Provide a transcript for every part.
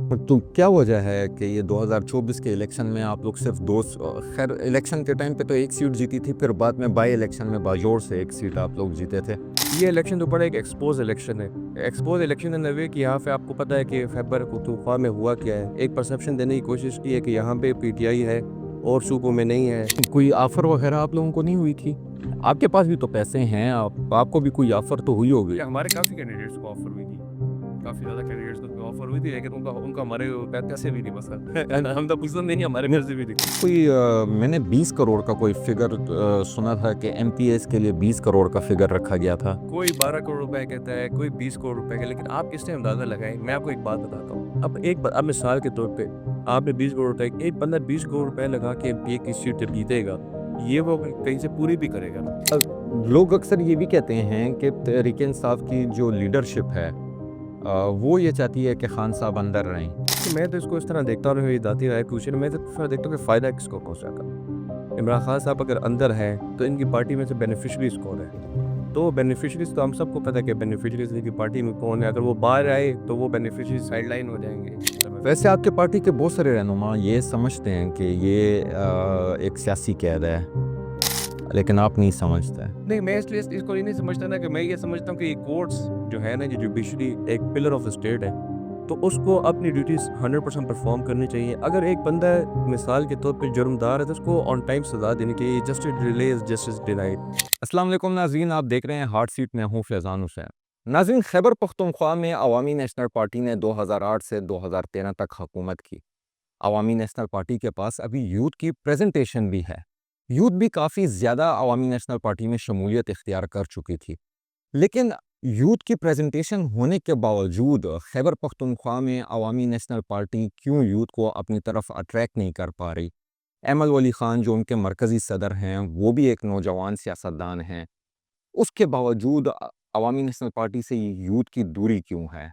तो क्या वजह है कि ये 2024 के इलेक्शन में आप लोग सिर्फ खैर इलेक्शन के टाइम पे तो एक सीट जीती थी, फिर बाद में बाई इलेक्शन में बाजोर से एक सीट आप लोग जीते थे। ये इलेक्शन तो बड़ा एक एक्सपोज इलेक्शन है। Expose election in the way कि यहाँ पे आपको पता है कि खैबर पख्तूनख्वा में हुआ क्या है। एक परसेप्शन देने की कोशिश की है कि यहाँ पे पीटीआई है और सूबों में नहीं है। कोई ऑफर वगैरह आप लोगों को नहीं हुई थी? आपके पास भी तो पैसे हैं, आपको भी कोई ऑफर तो हुई होगी। हमारे काफ़ी कैंडिडेट्स को ऑफर हुई थी, काफ़ी ज़्यादा कैंडिडेट्स को ऑफर हुई थी, लेकिन उनका उनका हमारे पैसे भी नहीं बसा हम तो पसंद नहीं, हमारे घर से भी नहीं। कोई मैंने 20 करोड़ का कोई फिगर सुना था कि एमपीएस के लिए 20 करोड़ का फिगर रखा गया था। कोई 12 करोड़ रुपए कहता है, कोई 20 करोड़ रुपए का, लेकिन आप किस टाइम अंदाज़ा लगाएं। मैं आपको एक बात बताता हूँ। अब मिसाल के तौर पे आपने 20 करोड़ रुपए, एक बंदा 20 करोड़ रुपए लगा के एमपीए की सीट जीतेगा, ये वो कहीं से पूरी भी करेगा ना। लोग अक्सर ये भी कहते हैं कि तहरीक इंसाफ की जो लीडरशिप है वो ये चाहती है कि खान साहब अंदर रहें। तो मैं तो इसको इस तरह देखता हूँ, ये दाती राय क्वेश्चन, मैं तो फिर देखता हूँ कि फ़ायदा किसको पहुँचेगा। इमरान खान साहब अगर अंदर हैं तो इनकी पार्टी में से बेनिफिशरीज कौन है? तो बेनिफिशरीज तो हम सबको पता है कि बेनिफिशरीज इनकी पार्टी में कौन है। अगर वो बाहर आए तो वो बेनिफिशरीज साइडलाइन हो जाएंगे। वैसे आपके पार्टी के बहुत सारे रहनुमा ये समझते हैं कि ये एक सियासी कैद है, लेकिन आप नहीं समझते। नहीं, मैं इसलिए इसको ये नहीं समझता ना, कि मैं ये समझता हूँ कि ये कोर्ट्स जो है ना, जो जुडिशरी एक पिलर ऑफ द स्टेट है, तो उसको अपनी ड्यूटीज़ 100% परफॉर्म करनी चाहिए। अगर एक बंदा मिसाल के तौर पे जुर्मदार है तो उसको ऑन टाइम सज़ा देनी चाहिए। Justice delay is justice denied. अस्सलाम वालेकुम नाज़रीन, आप देख रहे हैं हार्ट सीट, में हूँ फैज़ान हुसैन। नाज़रीन, खैबर पख्तूनख्वा में अवामी नेशनल पार्टी ने 2008 से 2013 तक हुकूमत की। अवामी नेशनल पार्टी के पास अभी यूथ की प्रेजेंटेशन भी है। यूथ भी काफ़ी ज़्यादा अवामी नेशनल पार्टी में शमूलियत इख्तियार कर चुकी थी, लेकिन यूथ की प्रेजेंटेशन होने के बावजूद खैबर पख्तूनख्वा में अवामी नेशनल पार्टी क्यों यूथ को अपनी तरफ अट्रैक्ट नहीं कर पा रही? एमल वली ख़ान जो उनके मरकज़ी सदर हैं, वो भी एक नौजवान सियासतदान हैं। उसके बावजूद अवामी नेशनल पार्टी से ये यूथ की दूरी क्यों है?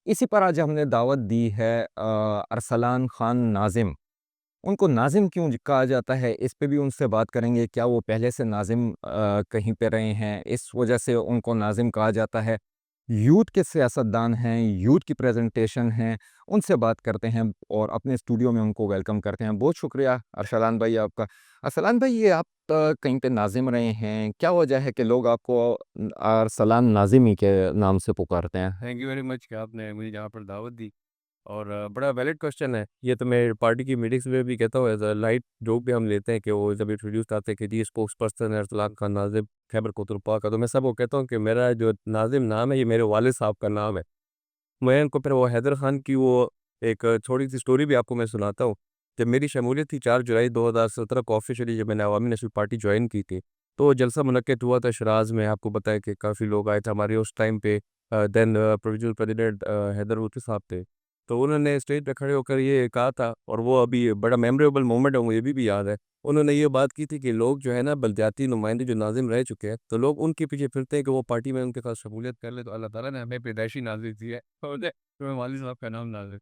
इसी पर आज हमने दावत दी है अरसलान खान नाज़िम। उनको नाज़िम क्यों कहा जाता है, इस पे भी उनसे बात करेंगे। क्या वो पहले से नाज़िम कहीं पे रहे हैं, इस वजह से उनको नाज़िम कहा जाता है? यूथ के सियासतदान हैं, यूथ की प्रेजेंटेशन हैं, उनसे बात करते हैं और अपने स्टूडियो में उनको वेलकम करते हैं। बहुत शुक्रिया अरसलान भाई आपका। अरसलान भाई, ये आप कहीं पे नाज़िम रहे हैं, क्या वजह है कि लोग आपको अरसलान नाज़िम ही के नाम से पुकारते हैं? थैंक यू वेरी मच कि आपने मुझे यहाँ पर दावत दी, और बड़ा वैलिड क्वेश्चन है। ये तो मैं पार्टी की मीटिंग्स में भी कहता हूँ, एज अ लाइट जोक भी हम लेते हैं कि वो जब इंट्रोड्यूस आते हैं कि जी स्पोक्स पर्सन है अरसलान खान नाजिम खैबर पख्तूनख्वा का, तो मैं सबको कहता हूँ कि मेरा जो नाजिम नाम है ये मेरे वालिद साहब का नाम है। मैं उनको फिर वो हैदर खान की वो एक छोटी सी स्टोरी भी आपको मैं सुनाता हूँ। जब मेरी शमूलियत थी 4 जुलाई 2017 को ऑफिशियली, जब मैंने अवामी नेशनल पार्टी ज्वाइन की थी, तो जलसा मुनक्किद हुआ था शिराज में। आपको पता है कि काफ़ी लोग आए थे हमारे उस टाइम पे। देन प्रोविजनल प्रेसिडेंट हैदर होती साहब थे, तो उन्होंने स्टेज पे खड़े होकर ये कहा था, और वो अभी बड़ा मेमोरेबल मोमेंट है, मुझे अभी भी याद है। उन्होंने ये बात की थी कि लोग जो है ना, बलदियाती नुमाइंदे जो नाज़िम रह चुके हैं, तो लोग उनके पीछे फिरते हैं कि वो पार्टी में उनके साथ शमूलियत कर ले, तो अल्लाह ताला ने हमें पैदाइशी नाज़िम दी है। तो मैं वालिद साहब का नाम नाज़िम।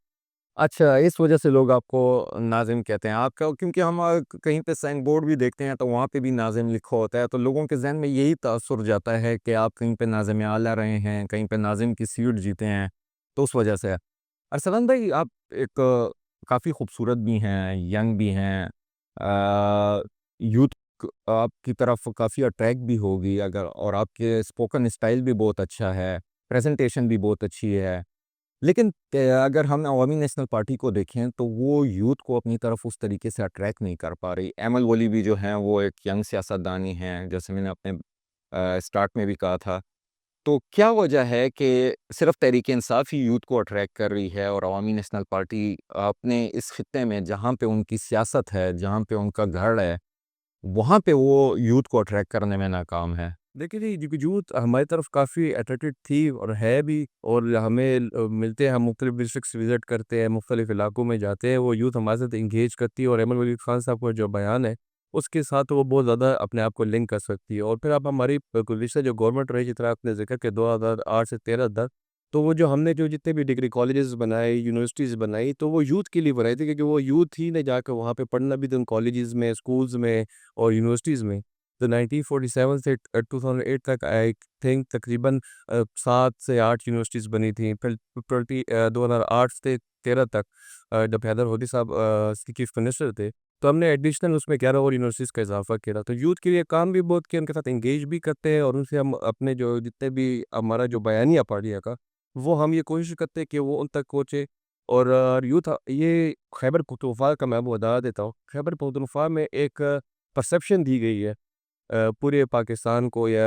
अच्छा, इस वजह से लोग आपको नाज़िम कहते हैं। आपका क्योंकि हम कहीं पे साइन बोर्ड भी देखते हैं तो वहाँ पे भी नाज़िम लिखा होता है, तो लोगों के ज़हन में यही तासुर जाता है कि आप कहीं पे नाज़िम आला रहे हैं, कहीं पे नाज़िम की सीट जीते हैं, तो उस वजह से। अरसलान भाई, आप एक काफ़ी खूबसूरत भी हैं, यंग भी हैं, यूथ आपकी तरफ काफ़ी अट्रैक्ट भी होगी अगर, और आपके स्पोकन स्टाइल भी बहुत अच्छा है, प्रेजेंटेशन भी बहुत अच्छी है। लेकिन अगर हम अवामी नेशनल पार्टी को देखें तो वो यूथ को अपनी तरफ उस तरीके से अट्रैक्ट नहीं कर पा रही। एमल वली भी जो हैं वो एक यंग सियासतदानी हैं, जैसे मैंने अपने स्टार्ट में भी कहा था। तो क्या वजह है कि सिर्फ तहरीक इंसाफ ही यूथ को अट्रैक्ट कर रही है और अवामी नेशनल पार्टी अपने इस खित्ते में जहाँ पे उनकी सियासत है, जहाँ पे उनका घर है, वहाँ पे वो यूथ को अट्रैक्ट करने में नाकाम है? देखिए जी, जो यूथ हमारी तरफ काफ़ी अट्रैक्टेड थी और है भी, और हमें मिलते हैं, हम मुख्तलिफ डिस्ट्रिक्ट्स विज़िट करते हैं, मुख्तलिफ इलाकों में जाते हैं, वो यूथ हमारे साथ इंगेज करती है, और अहमद वली खान साहब का जो बयान है, उसके साथ वो बहुत ज़्यादा अपने आप को लिंक कर सकती है। और फिर आप हमारी गुज़िश्ता जो गवर्नमेंट रही, जिस तरह आपने ज़िक्र किया 2008 से 13 तक, तो वो जो हमने जो जितने भी डिग्री कॉलेजेस बनाए, यूनिवर्सिटीज़ बनाई, तो वो यूथ के लिए बनाई थी, क्योंकि वो यूथ ही ने जाकर वहाँ पे पढ़ना भी था, उन कॉलेजेस में, स्कूल्स में और यूनिवर्सिटीज़ में। तो 1947 से 2008 तक आई थिंक तकरीबन 7 से 8 यूनिवर्सिटीज़ बनी थी। फिर 2008 से 13 तक जब हैदर होदी साहब चीफ मिनिस्टर थे, तो हमने एडिशनल उसमें 11 और यूनिवर्सिटीज़ का इज़ाफ़ा किया। तो यूथ के लिए काम भी बहुत किया, उनके साथ एंगेज भी करते हैं और उनसे हम अपने जो जितने भी हमारा जो बयानिया पार्टियाँ का, वो हम ये कोशिश करते हैं कि वो उन तक पहुँचे। और यूथ ये खैबर पख्तूनख्वा का मैं आपको बता देता हूँ। खैबर पख्तूनख्वा में एक परसेप्शन दी गई है पूरे पाकिस्तान को या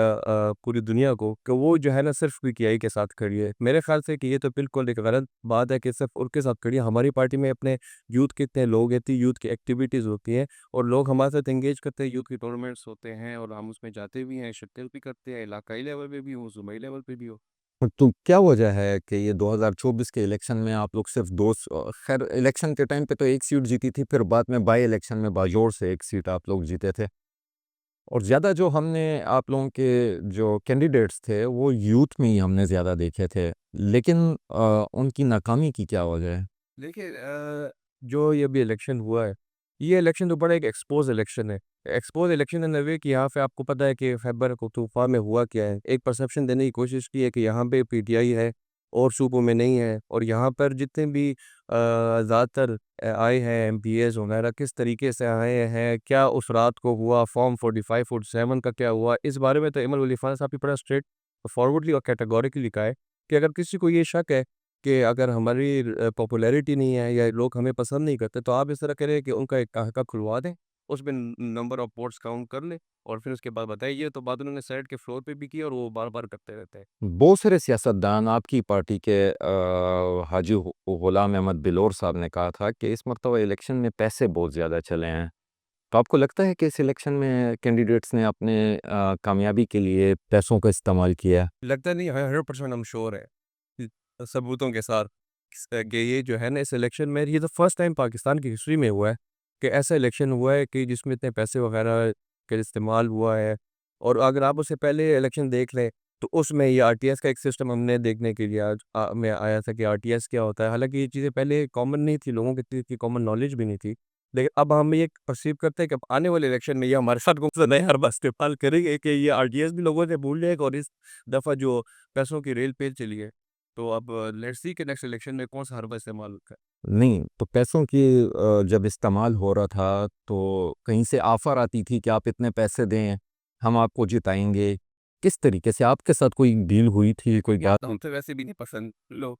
पूरी दुनिया को कि वो जो है ना सिर्फ पीटीआई के साथ खड़ी है। मेरे ख्याल से कि ये तो बिल्कुल एक गलत बात है कि सिर्फ उनके साथ खड़ी है। हमारी पार्टी में अपने यूथ के इतने लोग हैं, इतनी यूथ की एक्टिविटीज़ होती हैं और लोग हमारे साथ एंगेज करते हैं। यूथ की टूर्नामेंट्स होते हैं और हम उसमें जाते भी हैं, शिरकत भी करते हैं, इलाकाई लेवल पे भी हो, सूबाई लेवल पे भी हो। तो क्या वजह है कि ये 2024 के इलेक्शन में आप लोग सिर्फ खैर इलेक्शन के टाइम पे तो एक सीट जीती थी, फिर बाद में बाई इलेक्शन में बाजोर से एक सीट आप लोग जीते थे और ज़्यादा जो हमने आप लोगों के जो कैंडिडेट्स थे वो यूथ में ही हमने ज़्यादा देखे थे, लेकिन उनकी नाकामी की क्या वजह है? देखिए जो ये अभी इलेक्शन हुआ है, ये इलेक्शन तो बड़ा एक एक्सपोज़ इलेक्शन है। एक्सपोज़ इलेक्शन इन अ वे कि यहाँ पे आपको पता है कि खैबर पख्तूनख्वा में हुआ क्या है। एक परसेप्शन देने की कोशिश की है कि यहाँ पे पीटीआई है और सूबों में नहीं है और यहाँ पर जितने भी ज़्यादातर आए हैं एमपीएज़ वगैरह किस तरीके से आए हैं, क्या उस रात को हुआ, फॉर्म 45, 47 का क्या हुआ, इस बारे में तो इमर वली खान साहब ने बड़ा स्ट्रेट फॉरवर्डली और कैटेगोरिकली कहा है कि अगर किसी को ये शक है कि अगर हमारी पॉपुलैरिटी नहीं है या लोग हमें पसंद नहीं करते, तो आप इस तरह करें कि उनका एक खाका खुलवा दें, उसमें नंबर ऑफ वोट्स काउंट कर लें और फिर उसके बाद बताइए। ये तो बात उन्होंने सेनेट के फ्लोर पे भी की और वो बार-बार करते रहते हैं। बहुत सारे सियासतदान आपकी पार्टी के हाजी गुलाम अहमद बिलोर साहब ने कहा था कि इस मरतबा इलेक्शन में पैसे बहुत ज़्यादा चले हैं। तो आपको लगता है कि इस इलेक्शन में कैंडिडेट्स ने अपने कामयाबी के लिए पैसों का इस्तेमाल किया है? लगता नहीं है 100% हम श्योर है सबूतों के साथ कि ये जो है ना इस इलेक्शन में ये तो फर्स्ट टाइम पाकिस्तान की हिस्ट्री में हुआ है कि ऐसा इलेक्शन हुआ है कि जिसमें इतने पैसे वगैरह का इस्तेमाल हुआ है। और अगर आप उससे पहले इलेक्शन देख लें तो उसमें ये आरटीएस का एक सिस्टम हमने देखने के लिए आज में आया था कि आरटीएस क्या होता है। हालांकि ये चीज़ें पहले कॉमन नहीं थी, लोगों की इतनी कॉमन नॉलेज भी नहीं थी, लेकिन अब हम ये परसीव करते हैं कि अब आने वाले इलेक्शन में ये हमारे साथ कौन सा नए हर बार इस्तेमाल करेंगे कि ये आरटीएस भी लोगों से भूल जाएगा और इस दफ़ा जो पैसों की रेल पेल चली है, तो अब लेट्स सी कि नेक्स्ट इलेक्शन में कौन सा हरबा इस्तेमाल होता है। नहीं, तो पैसों की जब इस्तेमाल हो रहा था, तो कहीं से ऑफ़र आती थी कि आप इतने पैसे दें, हम आपको जिताएँगे। किस तरीके से आपके साथ कोई डील हुई थी, कोई बात? तो हमसे वैसे भी नहीं पसंद लोग,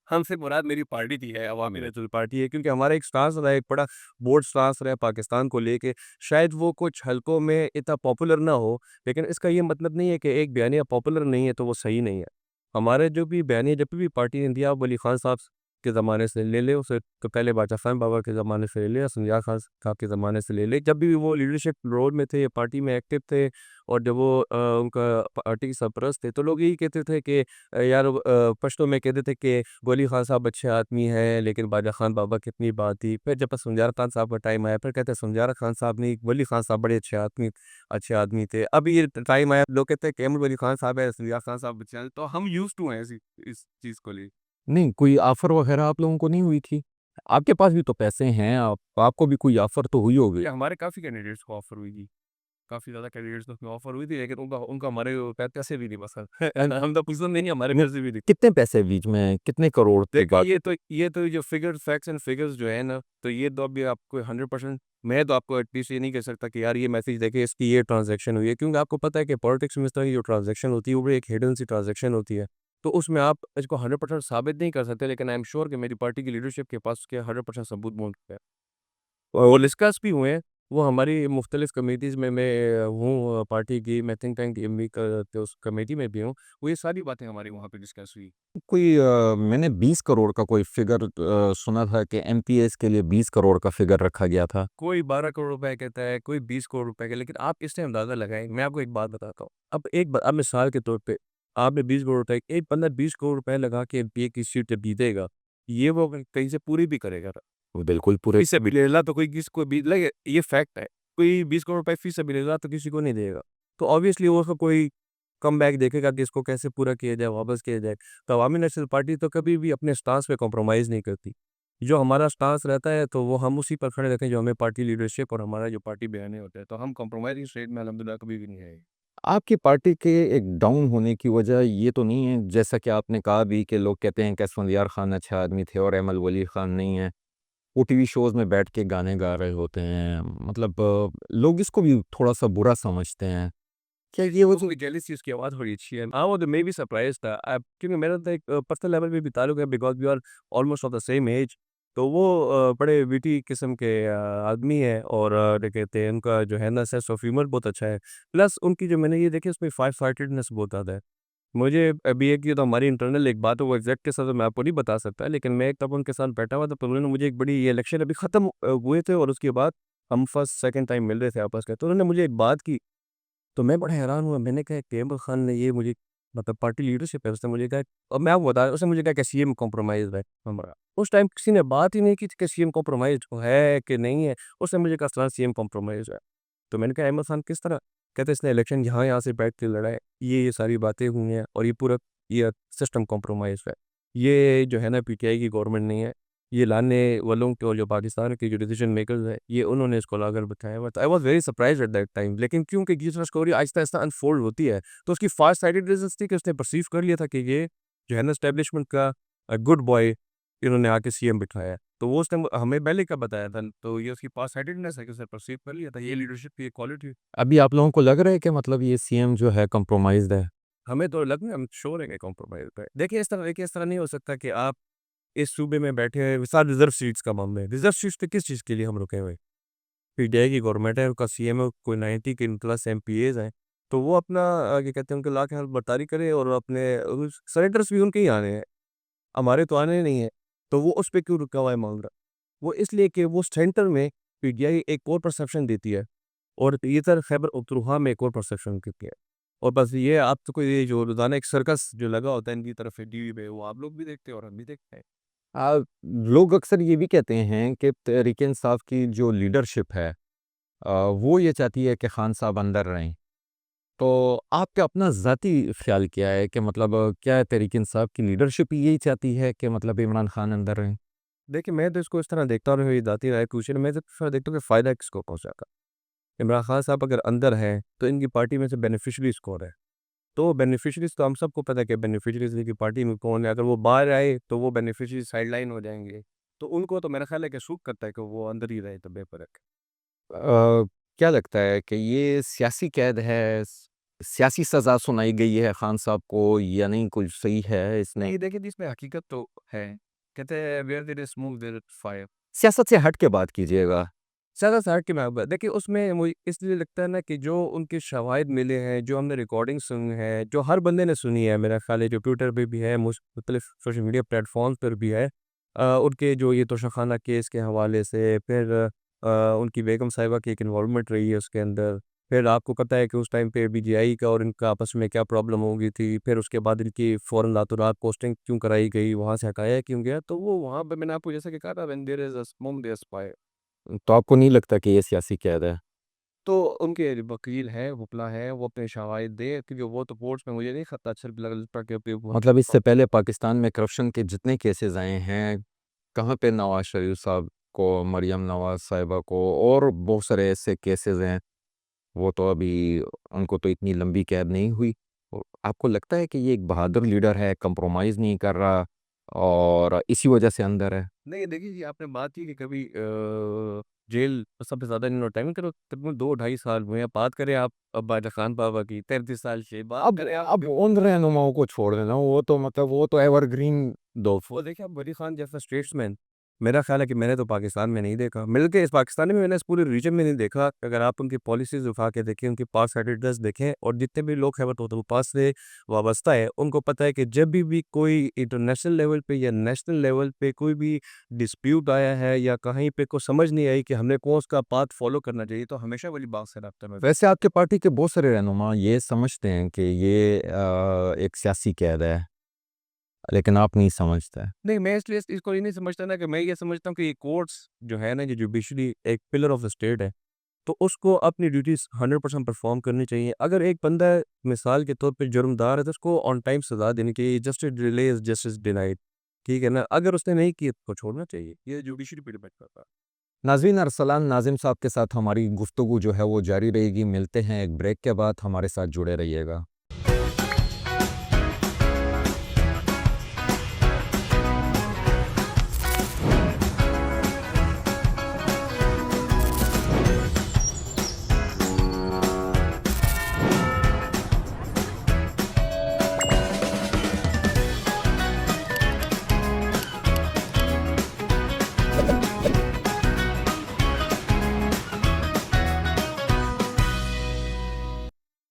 हमसे मुराद मेरी पार्टी की है, अवामी नेशनल पार्टी है, क्योंकि हमारा एक स्टांस रहा है, एक बड़ा बोल्ड स्टांस रहा है पाकिस्तान को लेके। शायद वो कुछ हलकों में इतना पॉपुलर ना हो, लेकिन इसका ये मतलब नहीं है कि एक बयानिया पॉपुलर नहीं है तो वो सही नहीं है। हमारे जो भी बयानिया जब भी पार्टी ने दिया, वली खान साहब के ज़माने से ले ले, उसे तो पहले बादशाह खान बाबा के ज़माने से ले ले या संध्या खान साहब के ज़माने से ले ले, जब भी वो लीडरशिप रोल में थे, पार्टी में एक्टिव थे और जब वो उनका पार्टी के सरपरस्त थे, तो लोग यही कहते थे कि यार पश्तो में कहते थे कि वली खान साहब अच्छे आदमी हैं, लेकिन बादशाह खान बाबा की इतनी बात थी। फिर जब सुनजार खान साहब का टाइम आया, फिर कहते हैं सुनजार खान साहब नहीं, वली खान साहब बड़े अच्छे आदमी थे। अब ये टाइम आया, लोग कहते हैं कि अहमद वली खान साहब है, सुनजार खान साहब अच्छे हैं, तो हम यूज़्ड टू हैं ऐसी इस चीज़ को लेके। नहीं, कोई ऑफ़र वग़ैरह आप लोगों को नहीं हुई थी? आपके पास भी तो पैसे हैं, आपको भी कोई ऑफ़र तो हुई होगी? ये हमारे काफ़ी कैंडिडेट्स को ऑफ़र हुई थी। काफ़ी ज़्यादा कैंडिडेट्स को ऑफ़र हुई थी, लेकिन उनका उनका हमारे पैसे भी नहीं पसंद हम तो पसंद नहीं, हमारे में से भी नहीं। कितने पैसे बीच में, कितने करोड़ की देखिए, बात? ये तो जो फिगर्स फैक्ट्स एंड फिगर्स जो है ना, तो ये तो अभी आपको 100% मैं तो आपको एटलीस्ट ये नहीं कह सकता कि यार ये मैसेज देखिए इसकी ये ट्रांज़ैक्शन हुई है, क्योंकि आपको पता है कि पॉलिटिक्स में इस तरह की जो ट्रांज़ैक्शन होती है, वो एक हिडन सी ट्रांज़ैक्शन होती है। तो उसमें आप इसको 100% साबित नहीं कर सकते, लेकिन आई एम श्योर कि मेरी पार्टी की लीडरशिप के पास उसके 100% सबूत मौजूद है। और डिस्कस भी हुए हैं, वो हमारी मुख्तलिफ कमिटीज़ में मैं हूँ पार्टी की, मैं थिंक टैंक एमवी का तो उस कमेटी में भी हूँ, वो ये सारी बातें हमारी वहाँ पे डिस्कस हुई। कोई मैंने 20 करोड़ का कोई फ़िगर सुना था कि एमपीएस के लिए 20 करोड़ का फ़िगर रखा गया था। कोई 12 करोड़ रुपए कहता है, कोई 20 करोड़ रुपए का, लेकिन आप इससे अंदाज़ा लगाएँ, मैं आपको एक बात बताता हूँ। अब मिसाल के तौर पे आपने 20 करोड़ रुपए, एक बंदा 20 करोड़ रुपए लगा के एमपीए की सीट जब जीतेगा, ये वो कहीं से पूरी भी करेगा। बिल्कुल पूरे। फी सबिलिल्लाह तो कोई किसी को भी लगे, ये फैक्ट है। कोई 20 करोड़ रुपए फी सबिलिल्लाह तो किसी को नहीं देगा। तो ऑब्वियसली वो उसका कोई कमबैक देखेगा कि इसको कैसे पूरा किया जाए, वापस किया जाए। तो अवामी नेशनल पार्टी तो कभी भी अपने स्टांस पे कॉम्प्रोमाइज़ नहीं करती। जो हमारा स्टांस रहता है तो वो हम उसी पर खड़े रहते हैं जो हमें पार्टी लीडरशिप और हमारा जो पार्टी बयाने होते हैं, तो हम कॉम्प्रोमाइज़िंग स्टेट में अल्हम्दुलिल्लाह कभी भी नहीं आए। आपकी पार्टी के एक डाउन होने की वजह ये तो नहीं है, जैसा कि आपने कहा भी कि लोग कहते हैं कि असफंदियार खान अच्छे आदमी थे और अहमद वली खान नहीं है। वो टीवी शोज़ में बैठ के गाने गा रहे होते हैं। मतलब लोग इसको भी थोड़ा-सा बुरा समझते हैं। क्या ये वो लोगों की जेलसी उसकी आवाज़ बड़ी अच्छी है। हाँ, वो तो मैं भी सरप्राइज़ था। क्योंकि मेरा तो एक पर्सनल लेवल पे भी ताल्लुक है because we are almost of the same age. तो वो बड़े विटी किस्म के आदमी हैं और क्या कहते हैं उनका जो है ना सेंस ऑफ ह्यूमर बहुत अच्छा है। प्लस उनकी जो मैंने ये देखी उसमें फाइव फाइटेडनेस बहुत ज़्यादा है। मुझे अभी एक ये तो हमारी इंटरनल एक बात है वो एग्ज़ैक्ट के साथ तो मैं आपको नहीं बता सकता लेकिन मैं एक तब उनके साथ बैठा हुआ था तो उन्होंने मुझे एक बड़ी ये इलेक्शन अभी ख़त्म हुए थे और उसके बाद हम फर्स्ट सेकंड टाइम मिल रहे थे आपस में। तो उन्होंने मुझे एक बात की तो मैं बड़ा हैरान हुआ, मैंने कहा कि अहमद खान ने ये मुझे मतलब पार्टी लीडरशिप है, उसने मुझे कहा और मैं आपको बता रहा उसने मुझे कहा कि सीएम कॉम्प्रोमाइज़ है हमारा। उस टाइम किसी ने बात ही नहीं की थी कि सीएम कॉम्प्रोमाइज़ है कि नहीं है, उसने मुझे कहा फलाना सीएम कॉम्प्रोमाइज़ है। तो मैंने कहा अहमद खान किस तरह? कहते इसने इलेक्शन यहाँ-यहाँ से बैठ के लड़ा है, ये सारी बातें हुई हैं और ये पूरा ये सिस्टम कॉम्प्रोमाइज़ है। ये जो है ना पीटीआई की गवर्नमेंट नहीं है, ये लाने वालों के और जो पाकिस्तान के जो डिसीजन मेकर्स हैं, ये उन्होंने इसको लाकर बिठाया हुआ था। I was very surprised eight that time लेकिन क्योंकि ये जो स्टोरी आहिस्ता-आहिस्ता अनफोल्ड होती है, तो उसकी फार साइडेड रीज़न्स थी कि उसने परसीव कर लिया था कि ये जो है ना एस्टेब्लिशमेंट का गुड बॉय इन्होंने आके सीएम बिठाया है। तो वो उसने हमें पहले का बताया था, तो ये उसकी फार साइडेडनेस है कि उसने परसीव कर लिया था, ये लीडरशिप की एक क्वालिटी है। अभी आप लोगों को लग रहा है कि मतलब ये सीएम जो है कॉम्प्रोमाइज़्ड है? हमें तो लग हम श्योर हैं कि कॉम्प्रोमाइज़ पे देखिए इस तरह नहीं हो सकता कि आप इस सूबे में बैठे हैं, साथ रिज़र्व सीट्स का मामला है। रिज़र्व सीट्स पे किस चीज़ के लिए हम रुके हुए हैं? पीटीआई की गवर्नमेंट है, उनका सीएम है, कोई 90 के प्लस एमपीएज़ हैं, तो वो अपना क्या कहते हैं, उनके ला के बर्तारी करें और अपने सेनेटर्स भी उनके ही आने हैं, हमारे तो आने नहीं है, तो वो उस पे क्यों रुका हुआ है मामला? वो इसलिए कि वो सेंटर में पीटीआई एक और परसेप्शन देती है और इधर खैबर पख्तूनख्वा में एक और परसेप्शन देती है और बस ये आप तो कोई ये जो रोज़ाना एक सर्कस जो लगा होता है इनकी तरफ से टीवी पे, वो आप लोग भी देखते हैं और हम भी देखते हैं। लोग अक्सर ये भी कहते हैं कि तहरीक-ए-इंसाफ की जो लीडरशिप है वो ये चाहती है कि खान साहब अंदर रहें। तो आपका अपना ज़ाती ख़्याल क्या है कि मतलब क्या तहरीक-ए-इंसाफ की लीडरशिप यही चाहती है कि मतलब इमरान खान अंदर रहें? देखिए, मैं तो इसको इस तरह देखता हूँ, ये ज़ाती राय पूछिए ना, मैं तो इस तरह देखता हूँ कि फ़ायदा किसको पहुँचाता है। इमरान खान साहब अगर अंदर हैं, तो इनकी पार्टी में से बेनिफिशियरीज़ कौन है? तो बेनिफिशियरीज़ तो हम सबको पता है कि बेनिफिशियरीज़ इनकी पार्टी में कौन है, अगर वो बाहर आए, तो वो बेनिफिशियरीज़ साइडलाइन हो जाएँगे। तो उनको तो मेरा ख़्याल है कि सूट करता है कि वो अंदर ही रहे, तो बेहतर है। क्या लगता है कि ये सियासी कैद है, सियासी सज़ा सुनाई गई है खान साहब को या नहीं कुछ सही है इसने? नहीं, देखिए, इसमें हकीकत तो है। कहते हैं, "where there is smoke there is fire." सियासत से हट के बात कीजिएगा। ज़्यादा से हट के मैं ब देखिए, उसमें मुझे इसलिए लगता है ना कि जो उनके शवाहिद मिले हैं, जो हमने रिकॉर्डिंग सुनी है, जो हर बंदे ने सुनी है, मेरा ख़्याल है जो ट्विटर पे भी है, मुख्तलिफ़ सोशल मीडिया प्लेटफ़ॉर्म्स पर भी है। उनके जो ये तोशाख़ाना केस के हवाले से, फिर उनकी बेगम साहिबा की एक इन्वॉल्वमेंट रही है उसके अंदर। फिर आपको पता है कि उस टाइम पे बीजीआई का और इनका आपस में क्या प्रॉब्लम हो गई थी। फिर उसके बाद इनकी फ़ौरन रातों-रात पोस्टिंग क्यों कराई गई, वहाँ से हटाया क्यों गया? तो वो वहाँ पे मैंने आपको जैसा कि कहा था, when there is a smoke there is fire. तो आपको नहीं लगता कि ये सियासी कैद है? तो उनके वकील हैं, वुकला हैं, वो अपने शवाहिद दें क्योंकि वो तो कोर्ट्स में मुझे नहीं खता अच्छा लगता कि अभी वो मतलब इससे पहले पाकिस्तान में करप्शन के जितने केसेज़ आए हैं, कहाँ पे नवाज़ शरीफ साहब को, मरियम नवाज़ साहिबा को और बहुत सारे ऐसे केसेज़ हैं, वो तो अभी उनको तो इतनी लंबी कैद नहीं हुई। आपको लगता है कि ये एक बहादुर लीडर है, कंप्रोमाइज़ नहीं कर रहा और इसी वजह से अंदर है? नहीं, देखिए ये आपने बात की कि कभी जेल सबसे ज़्यादा इन्होंने टाइम करो तकरीबन 2 ढाई साल हुए हैं। बात करें आप बादशाह खान बाबा की 33 साल से, बात अब करें आप अब उन रहनुमाओं को छोड़ देना, वो तो मतलब वो तो एवरग्रीन दो वो देखिए, अब वली खान जैसा स्टेट्समैन मेरा ख़्याल है कि मैंने तो पाकिस्तान में नहीं देखा। मिल के इस पाकिस्तान में मैंने इस पूरे रीजन में नहीं देखा। अगर आप उनकी पॉलिसीज़ उठा के देखें, उनकी पास साइडेडनेस देखें और जितने भी लोग खैबर पख्तूनख्वा से वाबस्ता है, उनको पता है कि जब भी कोई इंटरनेशनल लेवल पे या नेशनल लेवल पे कोई भी डिस्प्यूट आया है या कहीं पे को समझ नहीं आई कि हमने कौन-सा पाथ फ़ॉलो करना चाहिए, तो हमेशा वली बात से राब्ता में। वैसे आपके पार्टी के बहुत सारे रहनुमा ये समझते हैं कि ये एक सियासी कैद है, लेकिन आप नहीं समझते। नहीं, मैं इसलिए इसको ये नहीं समझता ना कि मैं ये समझता हूँ कि ये कोर्ट्स जो है ना, ये जुडिशरी एक पिलर ऑफ द स्टेट है। तो उसको अपनी ड्यूटीज़ 100% परफ़ॉर्म करनी चाहिए। अगर एक बंदा मिसाल के तौर पे जुर्मदार है तो उसको ऑन टाइम सज़ा देनी चाहिए। Justice delay is justice denied. ठीक है ना? अगर उसने नहीं की तो छोड़ना चाहिए, ये जुडिशरी पे डिपेंड करता है। नाज़रीन अरसलान नाज़िम साहब के साथ हमारी गुफ्तगू जो है वो जारी रहेगी। मिलते हैं एक ब्रेक के बाद, हमारे साथ जुड़े रहिएगा।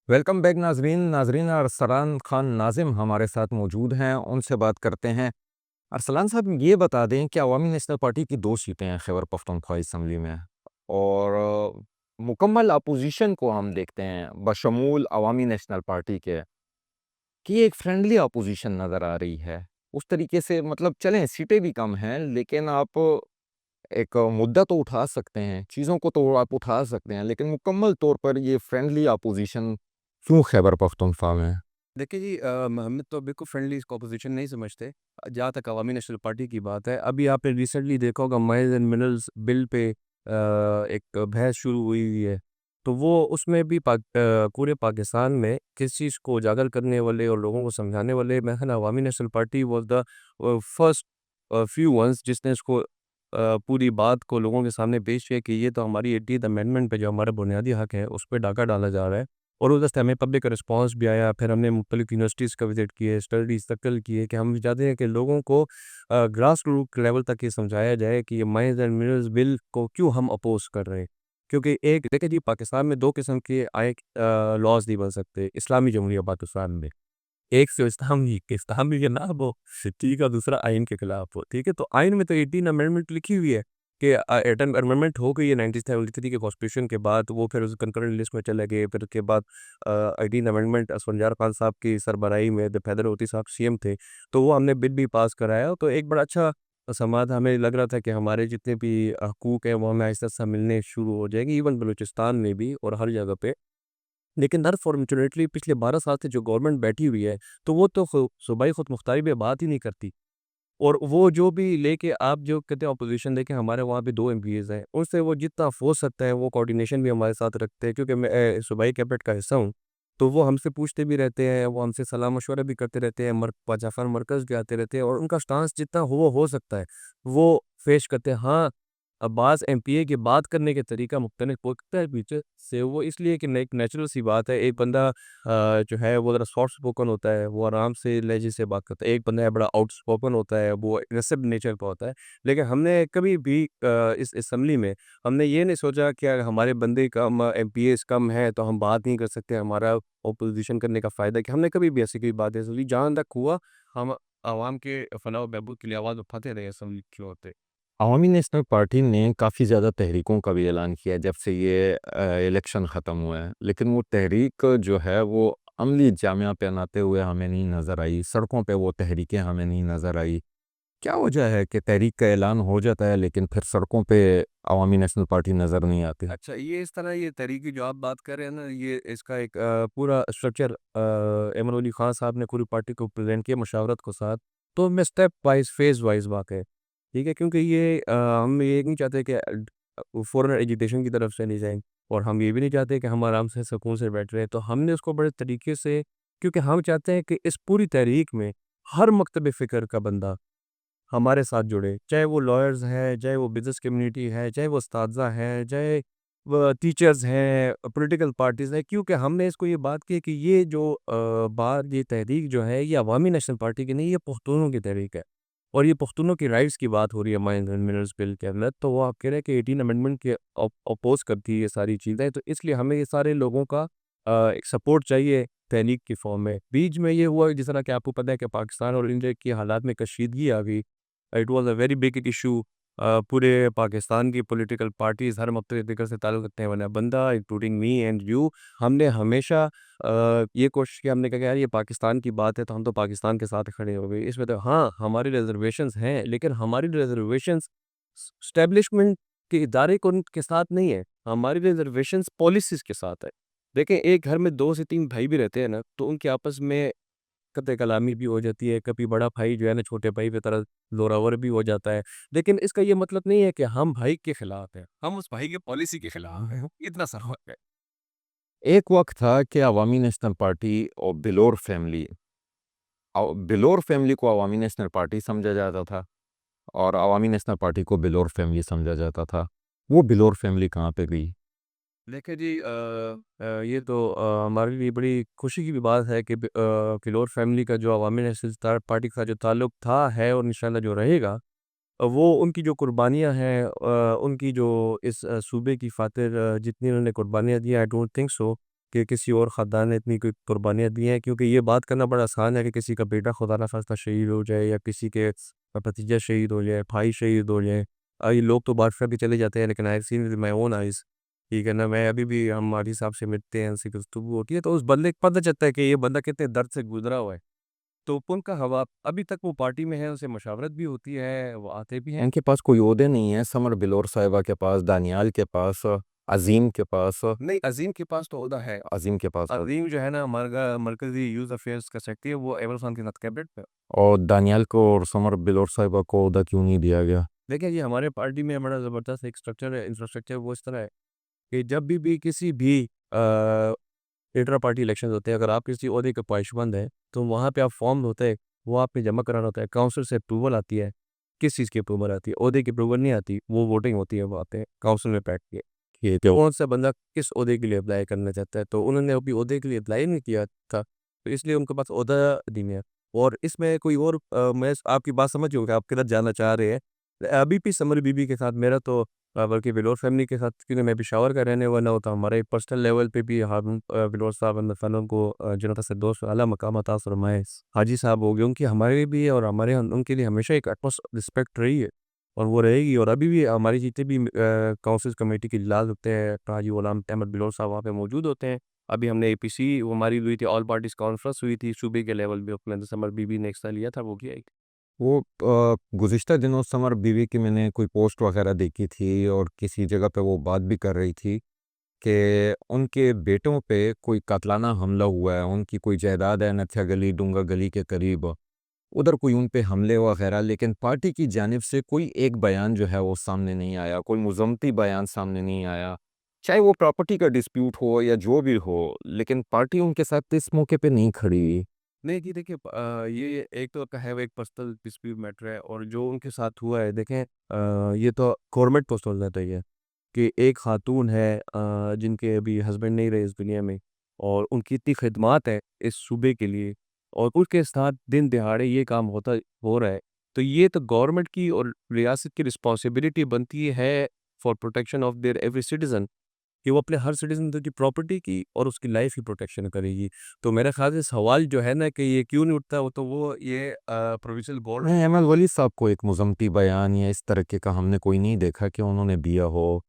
वेलकम बैक नाज़रीन। नाज़रीन अरसलान खान नाज़िम हमारे साथ मौजूद हैं, उनसे बात करते हैं। अरसलान साहब ये बता दें कि अवामी नेशनल पार्टी की 2 सीटें हैं खैबर पख्तूनख्वा असम्बली में, और मुकम्मल अपोज़िशन को हम देखते हैं बशमूल अवामी नेशनल पार्टी के, कि एक फ्रेंडली अपोज़िशन नज़र आ रही है। उस तरीके से मतलब चलें सीटें भी कम हैं, लेकिन आप एक मुद्दा तो उठा सकते हैं, चीज़ों को तो आप उठा सकते हैं, लेकिन मुकम्मल तौर पर ये फ्रेंडली अपोज़िशन क्यों खैबर पख्तूनख्वा में है? देखिए जी हम तो बिल्कुल फ्रेंडली इसको अपोज़िशन नहीं समझते। जहाँ तक अवामी नेशनल पार्टी की बात है, अभी आपने रिसेंटली देखा होगा mines and minerals bill pay एक बहस शुरू हुई हुई है। तो वो उसमें भी पूरे पाकिस्तान में किस चीज़ को उजागर करने वाले और लोगों को समझाने वाले, मैं ख़्याल Awami National Party was the first few ones जिसने इसको पूरी बात को लोगों के सामने पेश किया कि ये तो हमारी 18th अमेंडमेंट पे जो हमारा बुनियादी हक है, उस पे डाका डाला जा रहा है। और उधर से हमें पब्लिक रिस्पॉन्स भी आया, फिर हमने मुख्तलिफ यूनिवर्सिटीज़ का विज़िट किए, स्टडीज़ सर्कल किए कि हम चाहते हैं कि लोगों को ग्रास रूट लेवल तक ये समझाया जाए कि ये माइंस एंड मिनरल्स बिल को क्यों हम अपोज़ कर रहे हैं। क्योंकि एक देखिए जी पाकिस्तान में 2 किस्म के लॉज़ नहीं बन सकते, इस्लामी जमहूरिया पाकिस्तान में। एक तो इस्लामी के नाम हो, ठीक है, दूसरा आइन के खिलाफ हो, ठीक है? तो आइन में तो 18 अमेंडमेंट लिखी हुई है कि 18 अमेंडमेंट हो गई है 1973 के कॉन्स्टिट्यूशन के बाद, वो फिर उस कंकरेंट लिस्ट में चले गए, फिर उसके बाद 18 अमेंडमेंट असफंजार खान साहब की सरबराही में जब हैदर होती साहब सीएम थे, तो वो हमने बिल भी पास कराया, तो एक बड़ा अच्छा समाज हमें लग रहा था कि हमारे जितने भी हकूक हैं, वो हमें आहिस्ता-आहिस्ता मिलने शुरू हो जाएँगे, इवन बलूचिस्तान में भी और हर जगह पे। लेकिन अनफॉर्चुनेटली पिछले 12 साल से जो गवर्नमेंट बैठी हुई है, तो वो तो सूबाई खुद मुख्तारी पे बात ही नहीं करती। और वो जो भी लेके आप जो कहते हैं अपोज़िशन देखिए हमारे वहाँ पे 2 एमपीज़ हैं, उनसे वो जितना हो सकता है वो कोऑर्डिनेशन भी हमारे साथ रखते हैं क्योंकि मैं सूबाई कैबिनेट का हिस्सा हूँ। तो वो हमसे पूछते भी रहते हैं, वो हमसे सलाह-मशवरा भी करते रहते हैं, जाफ़र मरकज़ भी आते रहते हैं और उनका स्टांस जितना हो सकता है, वो पेश करते हैं। हाँ, अब बाज़ एमपीए की बात करने के तरीका मुख्तलिफ होता है पीछे से, वो इसलिए कि एक नेचुरल सी बात है, एक बंदा जो है वो ज़रा सॉफ्ट स्पोकन होता है, वो आराम से लहज़े से बात करता है, एक बंदा है बड़ा आउटस्पोकन होता है, वो एग्रेसिव नेचर का होता है। लेकिन हमने कभी भी इस असेंबली में हमने ये नहीं सोचा कि अगर हमारे बंदे कम एमपीएस कम हैं, तो हम बात नहीं कर सकते, हमारा ऑपोज़िशन करने का फ़ायदा क्या? हमने कभी भी ऐसी कोई बात नहीं सुनी, जहाँ तक हुआ हम आवाम के फलाह व बहबूद के लिए आवाज़ उठाते रहे असेंबली के होते। अवामी नेशनल पार्टी ने काफ़ी ज़्यादा तहरीकों का भी ऐलान किया जब से ये इलेक्शन ख़त्म हुआ है, लेकिन वो तहरीक जो है वो अमली जामिया पहनाते हुए हमें नहीं नज़र आई, सड़कों पे वो तहरीकें हमें नहीं नज़र आई। क्या वजह है कि तहरीक का ऐलान हो जाता है लेकिन फिर सड़कों पे अवामी नेशनल पार्टी नज़र नहीं आती? अच्छा, ये इस तरह ये तहरीकी जो आप बात कर रहे हैं ना, ये इसका एक पूरा स्ट्रक्चर इमरान अली खान साहब ने पूरी पार्टी को प्रेज़ेंट किया मशावरत के साथ। तो मैं स्टेप वाइज़, फ़ेज़ वाइज़ बात है, ठीक है? क्योंकि ये हम ये नहीं चाहते कि फ़ौरन एजिटेशन की तरफ चले जाएँ और हम ये भी नहीं चाहते कि हम आराम से सुकून से बैठ रहे हैं। तो हमने उसको बड़े तरीके से क्योंकि हम चाहते हैं कि इस पूरी तहरीक में हर मकतब फ़िक्र का बंदा हमारे साथ जुड़े, चाहे वो लॉयर्स हैं, चाहे वो बिज़नेस कम्युनिटी है, चाहे वो उस्ताज़ा हैं, चाहे वो टीचर्स हैं, पॉलिटिकल पार्टीज़ हैं, क्योंकि हमने इसको ये बात की है कि ये जो बात ये तहरीक जो है, ये अवामी नेशनल पार्टी की नहीं, ये पख्तूनों की तहरीक है और ये पख्तूनों की राइट्स की बात हो रही है माइंस एंड मिनरल्स बिल के अंदर, तो वो आप कह रहे हैं कि 18 अमेंडमेंट के अपोज़ करती है ये सारी चीज़ें, तो इसलिए हमें ये सारे लोगों का एक सपोर्ट चाहिए तहरीक की फ़ॉर्म में। बीच में ये हुआ जिस तरह कि आपको पता है कि पाकिस्तान और इंडिया के हालात में कशीदगी आ गई। It was a very big issue पूरे पाकिस्तान की पॉलिटिकल पार्टीज़ हर मुख्तलिफ़ से ताल्लुक़ रखने वाला बंदा इंक्लूडिंग मी एंड यू, हमने हमेशा ये कोशिश की, हमने कहा कि यार ये पाकिस्तान की बात है तो हम तो पाकिस्तान के साथ खड़े हो गए। इसमें तो हाँ, हमारी रिज़र्वेशंस हैं, लेकिन हमारी रिज़र्वेशंस एस्टेब्लिशमेंट के इदारे को के साथ नहीं है, हमारी रिज़र्वेशंस पॉलिसीज़ के साथ है। देखें, एक घर में 2 से 3 भाई भी रहते हैं ना, तो उनके आपस में कलामी भी हो जाती है, कभी बड़ा भाई जो है ना छोटे भाई की तरह ज़ोरावर भी हो जाता है। लेकिन इसका ये मतलब नहीं है कि हम भाई के खिलाफ हैं, हम उस भाई की पॉलिसी के खिलाफ हैं, इतना सा फ़र्क है। एक वक्त था कि अवामी नेशनल पार्टी और बिलोर फैमिली को अवामी नेशनल पार्टी समझा जाता था और अवामी नेशनल पार्टी को बिलोर फैमिली समझा जाता था। वो बिलोर फैमिली कहाँ पे गई? देखिए जी ये तो हमारे लिए बड़ी खुशी की भी बात है कि फिलौर फैमिली का जो अवामी नेशनल पार्टी का जो ताल्लुक था, है और इंशाल्लाह जो रहेगा, वो उनकी जो कुर्बानियाँ हैं, उनकी जो इस सूबे की खातिर जितनी उन्होंने कुर्बानियाँ दी हैं, आई डोंट थिंक सो कि किसी और ख़ानदान ने इतनी कोई कुर्बानियाँ दी हैं, क्योंकि ये बात करना बड़ा आसान है कि किसी का बेटा खुदा ना खास्ता शहीद हो जाए या किसी के भतीजा शहीद हो जाए, भाई शहीद हो जाए। ये लोग तो बात करके चले जाते हैं, लेकिन I have seen with my own eyes, ठीक है ना? मैं अभी भी हमारी साहब से मिलते हैं, उनसे गुफ्तगू होती है, तो उस बंदे को पता चलता है कि ये बंदा कितने दर्द से गुज़रा हुआ है। तो उनका हवा अभी तक वो पार्टी में है, उनसे मशावरत भी होती है, वो आते भी हैं। इनके पास कोई ओहदे नहीं है, समर बिलोर साहिबा के पास, दानियाल के पास, अजीम के पास। नहीं, अज़ीम के पास तो ओहदा है। अजीम के पास अज़ीम जो है ना हमारा मरकज़ी यूथ अफ़ेयर्स का सेक्रेटरी है, वो एवल खान के साथ कैबिनेट पे है। और दानियाल को और समर बिलोर साहिबा को ओहदा क्यों नहीं दिया गया? देखिए ये हमारे पार्टी में बड़ा ज़बरदस्त एक स्ट्रक्चर है, इंफ्रास्ट्रक्चर वो इस तरह है कि जब भी किसी भी इंट्रा पार्टी इलेक्शंस होते हैं, अगर आप किसी ओहदे के ख्वाहिशमंद हैं, तो वहाँ पे आप फॉर्म होते हैं, वो आपने जमा कराना होता है, काउंसिल से अप्रूवल आती है। किस चीज़ की अप्रूवल आती है? ओहदे की अप्रूवल नहीं आती, वो वोटिंग होती है वहाँ पे काउंसिल में बैठ के, कि कौन-सा बंदा किस ओहदे के लिए अप्लाई करना चाहता है। तो उन्होंने अभी ओहदे के लिए अप्लाई नहीं किया था, तो इसलिए उनके पास ओहदा नहीं है। और इसमें कोई और मैं आपकी बात समझ गया हूँ कि आप किधर जाना चाह रहे हैं। अभी भी समर बीबी के साथ मेरा तो बल्कि विलोर फैमिली के साथ, क्योंकि मैं पेशावर का रहने वाला हूँ, तो हमारे पर्सनल लेवल पे भी हम विलोर साहब अल्लाह ताला उनको जन्नत फिरदौस आला मकाम अता फरमाए। हाजी साहब हो गए, उनकी हमारे भी और हमारे उनके लिए हमेशा एक अटमोस्ट रिस्पेक्ट रही है और वो रहेगी। और अभी भी हमारी जितने भी काउंसिल कमेटी के इजलास होते हैं, हाजी गुलाम अहमद बिलोर साहब वहाँ पे मौजूद होते हैं। अभी हमने एपीसी वो हमारी हुई थी, ऑल पार्टीज़ कॉन्फ्रेंस हुई थी सूबे के लेवल पे, उसमें समर बीबी ने हिस्सा लिया था, वो किया। वो गुज़िश्ता दिनों समर बीवी की मैंने कोई पोस्ट वगैरह देखी थी और किसी जगह पे वो बात भी कर रही थी कि उनके बेटों पे कोई कातलाना हमला हुआ है, उनकी कोई जायदाद है नथिया गली, डूंगा गली के करीब, उधर कोई उन पे हमले वगैरह, लेकिन पार्टी की जानिब से कोई एक बयान जो है वो सामने नहीं आया, कोई मुज़म्मती बयान सामने नहीं आया। चाहे वो प्रॉपर्टी का डिस्प्यूट हो या जो भी हो, लेकिन पार्टी उनके साथ इस मौके पे नहीं खड़ी हुई। नहीं जी, देखिए ये एक तो है वो एक पर्सनल डिस्प्यूट मैटर है, और जो उनके साथ हुआ है देखें, ये तो गवर्नमेंट को सोचना चाहिए कि एक खातून है जिनके अभी हस्बैंड नहीं रहे इस दुनिया में, और उनकी इतनी खिदमात है इस सूबे के लिए, और उसके साथ दिन दहाड़े ये काम हो रहा है, तो ये तो गवर्नमेंट की और रियासत की रिस्पॉन्सिबिलिटी बनती है for protection of their every citizen, कि वो अपने हर सिटीज़न की प्रॉपर्टी की और उसकी लाइफ़ की प्रोटेक्शन करेगी। तो मेरे ख़्याल से सवाल जो है ना कि ये क्यों नहीं उठता, वो तो वो ये प्रोविंशियल गवर्नमेंट। नहीं, अहमद वली साहब को एक मुज़म्मती बयान या इस तरीके का हमने कोई नहीं देखा कि उन्होंने दिया हो।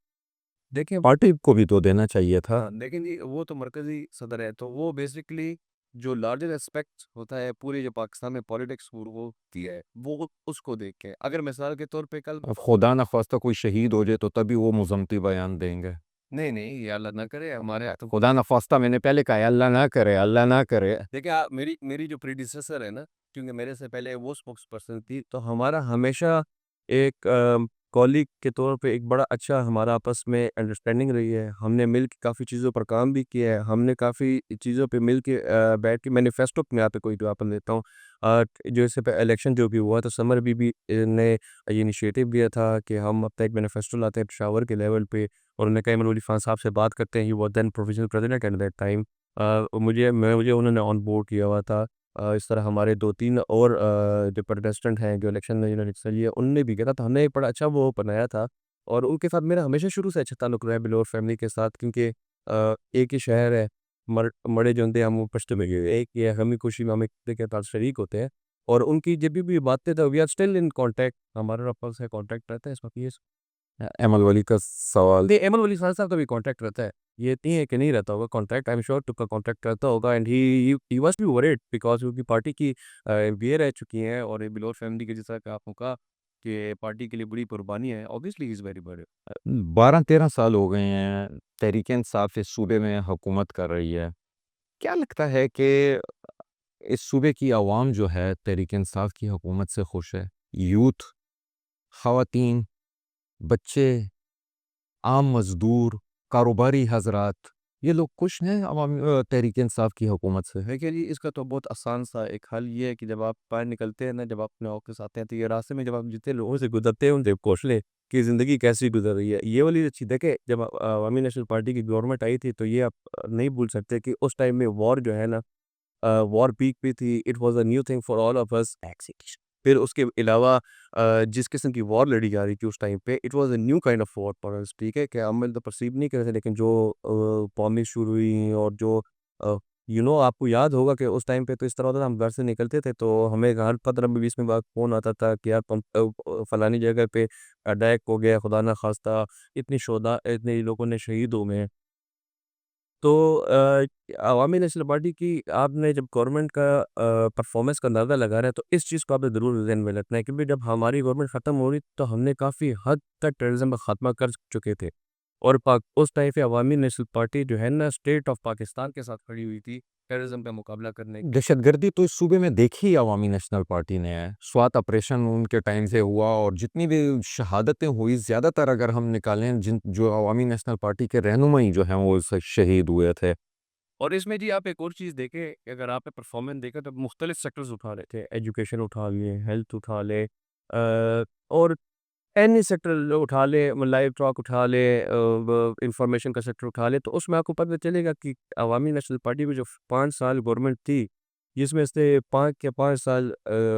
देखिए पार्टी को भी तो देना चाहिए था। हाँ, लेकिन जी वो तो मरकज़ी सदर है, तो वो बेसिकली जो लार्जर एस्पेक्ट होता है पूरे जो पाकिस्तान में पॉलिटिक्स वो किया है, वो उसको देख के अगर मिसाल के तौर पे कल अब खुदा न ख़वास्ता कोई शहीद हो जाए तो तभी वो मुज़म्मती बयान देंगे। नहीं, नहीं, ये अल्लाह ना करे हमारे यहाँ तो। खुदा न ख़वास्ता, मैंने पहले कहा है, अल्लाह ना करे, अल्लाह ना करे। देखिए मेरी मेरी जो प्रीडिसेसर है ना, क्योंकि मेरे से पहले वो स्पोक्स पर्सन थी, तो हमारा हमेशा एक कॉलीग के तौर पे एक बड़ा अच्छा हमारा आपस में अंडरस्टैंडिंग रही है। हमने मिल के काफ़ी चीज़ों पर काम भी किया है। हमने काफ़ी चीज़ों पे मिल के बैठ के मैनिफेस्टो में यहाँ पे कोई एग्ज़ाम्पल देता हूँ। जो इससे इलेक्शन जो भी हुआ तो समर बीबी ने ये इनिशिएटिव लिया था कि हम अपना एक मैनिफेस्टो लाते हैं पेशावर के लेवल पे, और उन्होंने कहा इमरान वली खान साहब से बात करते हैं, he was then provincial president at that time. मुझे उन्होंने ऑन बोर्ड किया हुआ था। इस तरह हमारे 2-3 और जो प्रोटेस्टेंट हैं, जो इलेक्शन में जिन्होंने हिस्सा लिया, उनने भी किया था, तो हमने एक बड़ा अच्छा वो बनाया था। और उनके साथ मेरा हमेशा शुरू से अच्छा ताल्लुक रहा है बिलोर फैमिली के साथ, क्योंकि एक ही शहर है, मरे जो होंदे हम पश्तो में गए, एक ही है, गमी खुशी में हम एक-दूसरे के साथ शरीक होते हैं। और उनकी जब भी बातें तो we are still in contact, हमारा आपस में कॉन्टैक्ट रहता है इस वक़्त ये। अहमद वली का सवाल। नहीं, अमन वली खान साहब का भी कॉन्टैक्ट रहता है। ये नहीं है कि नहीं रहता होगा कॉन्टैक्ट, आई एम श्योर तुमका कॉन्टैक्ट रहता होगा, and he must be worried because उनकी पार्टी की एमपीए रह चुकी हैं, और ये बिलोर फैमिली के जैसा कि आपने कहा कि पार्टी के लिए बड़ी कुर्बानी है, obviously he is very worried. 12-13 साल हो गए हैं तहरीक इंसाफ इस सूबे में हुकूमत कर रही है। क्या लगता है कि इस सूबे की आवाम जो है तहरीक इंसाफ की हुकूमत से खुश है। यूथ, ख़वातीन, बच्चे, आम मज़दूर, कारोबारी हज़रात, ये लोग खुश हैं तहरीक इंसाफ की हुकूमत से। देखिए जी, इसका तो बहुत आसान सा एक हल ये है कि जब आप बाहर निकलते हैं ना, जब आप अपने ऑफिस आते हैं, तो ये रास्ते में जब आप जितने लोगों से गुजरते हैं उनसे पूछ लें कि ज़िंदगी कैसी गुजर रही है। ये वाली चीज़ देखें, जब अवामी नेशनल पार्टी की गवर्नमेंट आई थी, तो ये आप नहीं भूल सकते कि उस टाइम में वॉर जो है ना, वॉर पीक पे थी। It was a new thing for all of us. फिर उसके अलावा जिस किस्म की वॉर लड़ी जा रही थी उस टाइम पे, it was a new kind of war for us, ठीक है? कि हम तो परसीव नहीं कर रहे थे, लेकिन जो बॉम्बिंग शुरू हुई और जो अ, आपको याद होगा कि उस टाइम पे तो इस तरह होता था, हम घर से निकलते थे तो हमें हर 15-20 मिनट बाद फ़ोन आता था कि यार फलानी जगह पे अटैक हो गया, खुदा ना खास्ता इतने लोगों ने शहीद हो गए हैं। तो अवामी नेशनल पार्टी की आपने जब गवर्नमेंट का परफॉर्मेंस का अंदाज़ा लगा रहे हैं, तो इस चीज़ को आपने ज़रूर ज़हन में रखना है, क्योंकि जब हमारी गवर्नमेंट ख़त्म हो रही तो हमने काफ़ी हद तक टेररिज़्म का ख़ात्मा कर चुके थे। और पाक उस टाइम पे अवामी नेशनल पार्टी जो है ना, स्टेट ऑफ पाकिस्तान के साथ खड़ी हुई थी टेररिज़्म का मुकाबला करने के लिए। दहशतगर्दी तो इस सूबे में देखी अवामी नेशनल पार्टी ने है। स्वात ऑपरेशन उनके टाइम से हुआ और जितनी भी शहादतें हुई ज़्यादातर अगर हम निकालें जिन जो अवामी नेशनल पार्टी के रहनुमाई जो हैं वो शहीद हुए थे। और इसमें जी आप एक और चीज़ देखें कि अगर आपने परफॉर्मेंस देखा तो मुख्तलिफ सेक्टर्स उठा रहे थे, एजुकेशन उठा लिए, हेल्थ उठा ले, और एनी सेक्टर उठा ले, लाइव स्टॉक उठा ले, इंफॉर्मेशन का सेक्टर उठा ले, तो उसमें आपको पता चलेगा कि अवामी नेशनल पार्टी में जो 5 साल गवर्नमेंट थी, जिसमें से 5 के 5 साल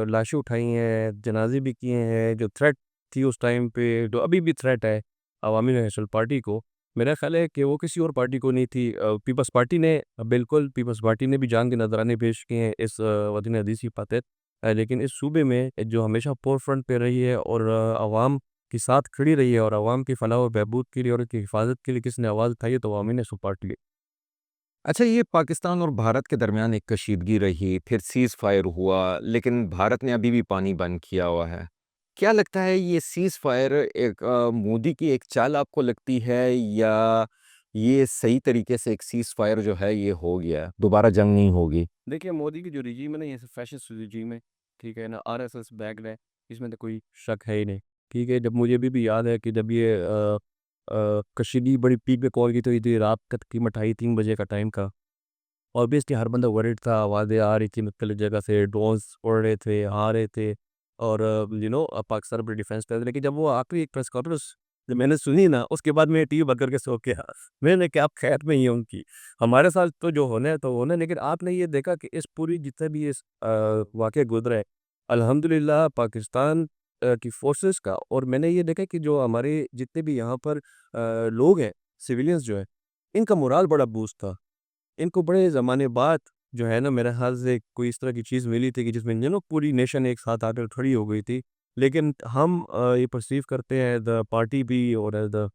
लाशें उठाई हैं, जनाजे भी किए हैं। जो थ्रेट थी उस टाइम पे, जो अभी भी थ्रेट है अवामी नेशनल पार्टी को, मेरा ख्याल है कि वो किसी और पार्टी को नहीं थी। पीपल्स पार्टी ने, बिल्कुल पीपल्स पार्टी ने भी जान के नजराने पेश किए हैं इस वतन अजीज़ की खातिर। लेकिन इस सूबे में जो हमेशा फोर फ्रंट पे रही है और आवाम के साथ खड़ी रही है और आवाम की फलाह व बहबूद के लिए और उनकी हिफाजत के लिए किसने आवाज़ उठाई है, तो अवामी नेशनल पार्टी है। अच्छा, ये पाकिस्तान और भारत के दरमियान एक कशीदगी रही, फिर सीज़ फायर हुआ, लेकिन भारत ने अभी भी पानी बंद किया हुआ है। क्या लगता है ये सीज़ फायर एक मोदी की एक चाल आपको लगती है या ये सही तरीके से एक सीज़ फायर जो है ये हो गया है, दोबारा जंग नहीं होगी? देखिए, मोदी की जो रजीम है ना, ये फैशिस्ट रजीम है, ठीक है ना? आरएसएस बैक्ड है, इसमें तो कोई शक है ही नहीं, ठीक है? जब मुझे अभी भी याद है कि जब ये कशीदी बड़ी पीक पे कॉल की, तो ये थी रात का तकरीबन 2:30-3 बजे का टाइम था। ऑब्वियसली हर बंदा वरीड था, आवाज़ें आ रही थी मुख्तलिफ जगह से, ड्रोन्स उड़ रहे थे, आ रहे थे, और पाकिस्तान अपनी डिफेंस कर रहे थे। लेकिन जब वो आखिरी एक प्रेस कॉन्फ्रेंस जब मैंने सुनी ना, उसके बाद मैं टीवी बंद करके सो गया। मैंने कहा अब खैर नहीं है उनकी, हमारे साथ तो जो होना है तो होना है। लेकिन आपने ये देखा कि इस पूरी जितना भी इस वाक़या गुज़रा है, अल्हम्दुलिल्लाह पाकिस्तान की फ़ोर्सेस का, और मैंने ये देखा कि जो हमारे जितने भी यहाँ पर लोग हैं, सिविलियंस जो हैं, इनका मोराल बड़ा बूस्ट था। इनको बड़े ज़माने बाद जो है ना, मेरे ख़्याल से कोई इस तरह की चीज़ मिली थी कि जिसमें पूरी नेशन एक साथ आकर खड़ी हो गई थी। लेकिन हम ये परसीव करते हैं द पार्टी भी और as the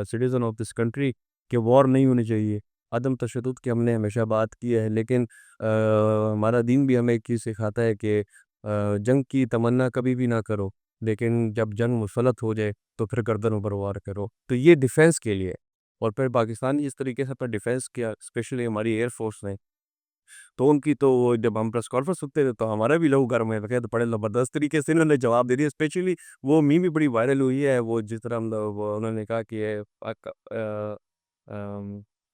citizen of this country कि वॉर नहीं होनी चाहिए। अदम तशद्दुद की हमने हमेशा बात की है, लेकिन हमारा दीन भी हमें एक चीज़ सिखाता है कि जंग की तमन्ना कभी भी ना करो, लेकिन जब जंग मुसल्लत हो जाए तो फिर गर्दन ऊपर वार करो। तो ये डिफेंस के लिए है। और फिर पाकिस्तान ने जिस तरीके से अपना डिफेंस किया, स्पेशली हमारी एयर फोर्स ने, तो उनकी तो वो जब हम प्रेस कॉन्फ्रेंस सुनते थे तो हमारा भी लहू गर्म हो गया। तो बड़े ज़बरदस्त तरीके से इन्होंने जवाब दे दिया। स्पेशली वो मीम भी बड़ी वायरल हुई है, वो जिस तरह वो उन्होंने कहा कि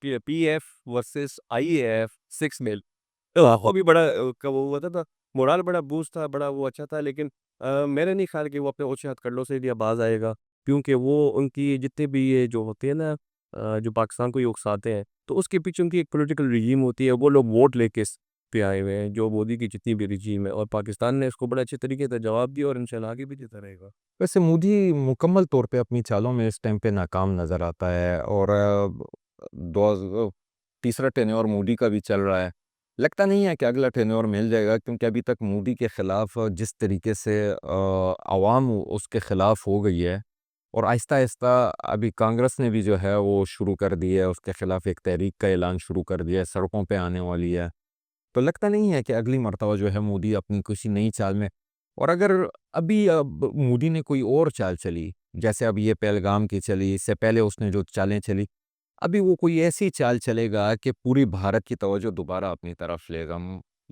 ये पीएफ वर्सेस आईएएफ 6 मेल, तो वो भी बड़ा वो हुआ था, मोरल बड़ा बूस्ट था, बड़ा वो अच्छा था। लेकिन मेरा नहीं ख्याल कि वो अपने ओछे हथकंडों से भी बाज आएगा, क्योंकि वो उनकी जितने भी ये जो होते हैं ना, जो पाकिस्तान को ये उकसाते हैं, तो उसके पीछे उनकी एक पॉलिटिकल रजीम होती है। वो लोग वोट लेके इस पे आए हुए हैं, जो मोदी की जितनी भी रजीम है, और पाकिस्तान ने इसको बड़े अच्छे तरीके से जवाब दिया और इंशाल्लाह आगे भी देता रहेगा। वैसे मोदी मुकम्मल तौर पे अपनी चालों में इस टाइम पे नाकाम नज़र आता है और तीसरा टेन्योर मोदी का भी चल रहा है। लगता नहीं है कि अगला टेन्योर मिल जाएगा, क्योंकि अभी तक मोदी के खिलाफ जिस तरीके से आवाम उसके खिलाफ हो गई है और आहिस्ता-आहिस्ता अभी कांग्रेस ने भी जो है वो शुरू कर दी है, उसके खिलाफ एक तहरीक का ऐलान शुरू कर दिया है, सड़कों पे आने वाली है। तो लगता नहीं है कि अगली मर्तबा जो है मोदी अपनी किसी नई चाल में, और अगर अभी अब मोदी ने कोई और चाल चली, जैसे अब ये पहलगाम की चली, इससे पहले उसने जो चालें चली, अभी वो कोई ऐसी चाल चलेगा कि पूरी भारत की तवज्जो दोबारा अपनी तरफ लेगा।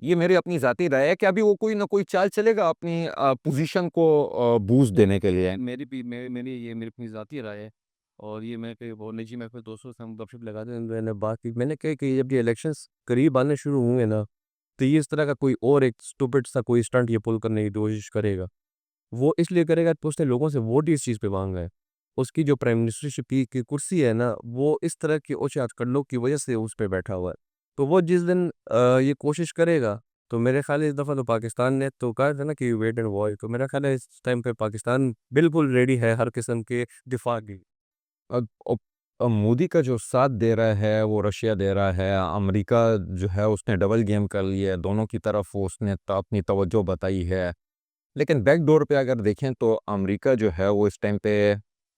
ये मेरी अपनी ज़ाती राय है कि अभी वो कोई ना कोई चाल चलेगा अपनी पोजीशन को बूस्ट देने के लिए। मेरी अपनी ज़ाती राय है और ये मैं कहीं बहुत निजी महफ़िल दोस्तों से हम गपशप लगाते हैं, मैंने बात की, मैंने कहा कि जब ये इलेक्शंस करीब आने शुरू होंगे ना, तो ये इस तरह का कोई और एक स्टूपिड सा कोई स्टंट ये पुल करने की कोशिश करेगा। वो इसलिए करेगा कि उसने लोगों से वोट ही इस चीज़ पे माँगा है। उसकी जो प्राइम मिनिस्टरशिप की कुर्सी है ना, वो इस तरह के ओछे-हथकंडों की वजह से उस पे बैठा हुआ है। तो वो जिस दिन ये कोशिश करेगा, तो मेरे ख़्याल है इस दफ़ा तो पाकिस्तान ने तो कहा था ना कि वेट एंड वॉच, तो मेरा ख़्याल है इस टाइम पे पाकिस्तान बिल्कुल रेडी है हर किस्म के दिफ़ा के। अब मोदी का जो साथ दे रहा है वो रशिया दे रहा है, अमेरिका जो है उसने डबल गेम कर लिया है, दोनों की तरफ वो उसने अपनी तवज्जो बताई है। लेकिन बैकडोर पे अगर देखें तो अमेरिका जो है वो इस टाइम पे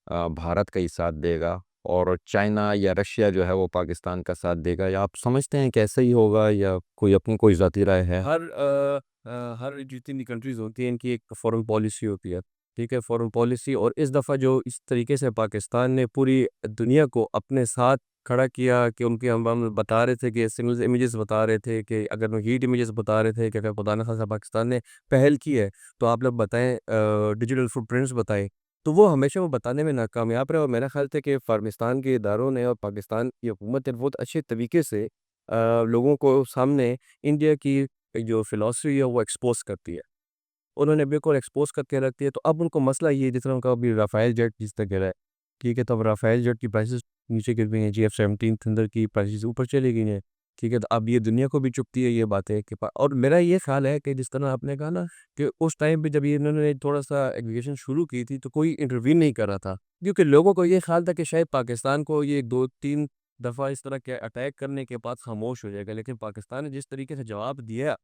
भारत का ही साथ देगा और चाइना या रशिया जो है वो पाकिस्तान का साथ देगा, या आप समझते हैं कि ऐसा ही होगा या कोई अपनी कोई ज़ाती राय है? हर जितनी भी कंट्रीज़ होती हैं इनकी एक फ़ॉरेन पॉलिसी होती है, ठीक है? फ़ॉरेन पॉलिसी और इस दफ़ा जो इस तरीके से पाकिस्तान ने पूरी दुनिया को अपने साथ खड़ा किया कि उनके हम बता रहे थे कि सिंगल इमेजेस बता रहे थे कि अगर हीट इमेजेस बता रहे थे कि अगर खुदा न खास्ता पाकिस्तान ने पहल की है, तो आप लोग बताएँ डिजिटल फुटप्रिंट्स बताएँ। तो वो हमेशा वो बताने में नाकामयाब रहे और मेरा ख़्याल था कि फ़ार्मिस्तान के इदारों ने और पाकिस्तान की हुकूमत ने बहुत अच्छे तरीके से लोगों को सामने इंडिया की जो फ़िलॉसफ़ी है वो एक्सपोज़ करती है। उन्होंने बिल्कुल एक्सपोज़ करके रख दिया, तो अब उनको मसला ये जिस तरह उनका अभी राफ़ेल जेट जिस तरह गिरा है, ठीक है? तो अब राफ़ेल जेट की प्राइसेज़ नीचे गिर गई हैं, एफ-17 थंडर की प्राइसेज़ ऊपर चली गई हैं, ठीक है? तो अब ये दुनिया को भी चुभती है ये बातें कि पा और मेरा ये ख़्याल है कि जिस तरह आपने कहा ना कि उस टाइम पे जब ये इन्होंने थोड़ा-सा एग्रीगेशन शुरू की थी, तो कोई इंटरवीन नहीं कर रहा था, क्योंकि लोगों को ये ख़्याल था कि शायद पाकिस्तान को ये 2-3 दफ़ा इस तरह के अटैक करने के बाद खामोश हो जाएगा, लेकिन पाकिस्तान ने जिस तरीके से जवाब दिया,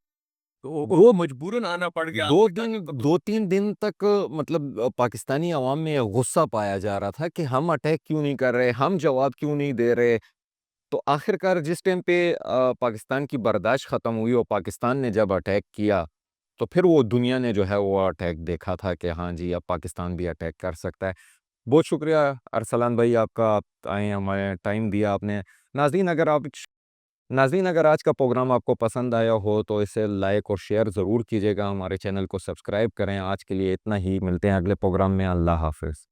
तो वो मजबूरन आना पड़ गया। 2-3 दिन तक मतलब पाकिस्तानी अवाम में गुस्सा पाया जा रहा था कि हम अटैक क्यों नहीं कर रहे, हम जवाब क्यों नहीं दे रहे। तो आखिरकार जिस टाइम पे पाकिस्तान की बर्दाश्त ख़त्म हुई और पाकिस्तान ने जब अटैक किया, तो फिर वो दुनिया ने जो है वो अटैक देखा था कि हाँ जी, अब पाकिस्तान भी अटैक कर सकता है। बहुत शुक्रिया अरसलान भाई आपका, आप आए, हमें टाइम दिया आपने। नाज़रीन अगर आप नाज़रीन अगर आज का प्रोग्राम आपको पसंद आया हो तो इसे लाइक और शेयर ज़रूर कीजिएगा, हमारे चैनल को सब्सक्राइब करें। आज के लिए इतना ही, मिलते हैं अगले प्रोग्राम में। अल्लाह हाफ़िज़।